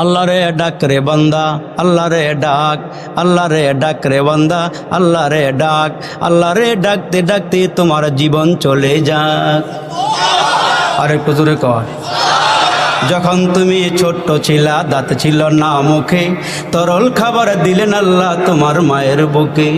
আল্লাহ রে ডাক রে বান্দা, আল্লাহ রে ডাক, আল্লাহ রে ডাক রে বান্দা, আল্লাহ রে ডাক, আল্লাহ রে ডাকতে ডাকতে তোমার জীবন চলে যাক। আরেকটু জোরে কর। যখন তুমি ছোট্ট ছিলা, দাঁত ছিল না মুখে, তরল খাবার দিলেন আল্লাহ তোমার মায়ের বুকে।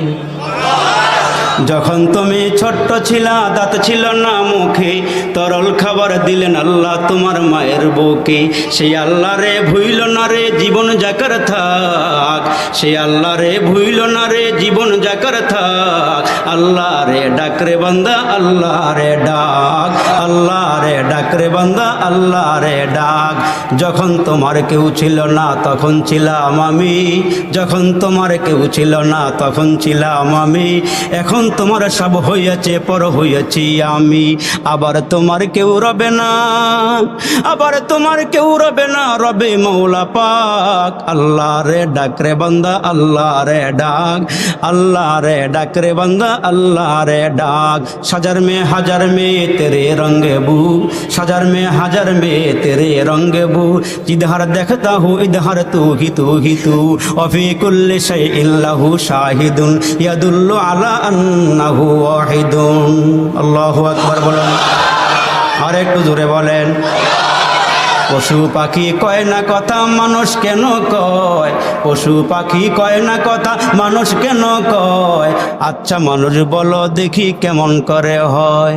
যখন তুমি ছোট্ট ছিলা, দাঁত ছিল না মুখে, তরল খাবার দিলেন আল্লাহ তোমার মায়ের বুকে। সেই আল্লাহ রে ভুইল না রে জীবন যাকার থাক, সেই আল্লাহ রে ভুইল না রে জীবন যাকার থাক। আল্লাহ রে ডাক রে বান্দা, আল্লাহ রে ডাক, আল্লাহ রে ডাক রে বান্দা, আল্লাহ রে ডাক। যখন তোমার কেউ ছিল না তখন ছিলাম আমি, যখন তোমার কেউ ছিল না তখন ছিলাম আমি, এখন তোমার সব হইয়াছে পর হইয়াছি আমি। আবার তোমার কেউ রবে না, আবার তোমার কেউ রবে না, রবে মৌলা পাক। আল্লাহ রে ডাক রে বান্দা, আল্লাহ রে ডাক, আল্লাহ রে ডাক রে বান্দা, আল্লাহ রে ডাক। সাজার মে হাজার মে তেরে রঙ্গে বু, সাজার মে হাজার মে তেরে রঙ্গে বু, जिधर देखता हूँ इधर तू ही तू, वफी कुल्ली शैइन लहू शाहिदुन यदुल्लु अला अन्नहु वाहिदुन। अल्लाहु আকবার বলেন। আর একটু জোরে বলেন। পশু পাখি কয় না কথা মানুষ কেন কয়, পশু পাখি কয় না কথা মানুষ কেন কয়, আচ্ছা মানুষ বলো দেখি কেমন করে হয়।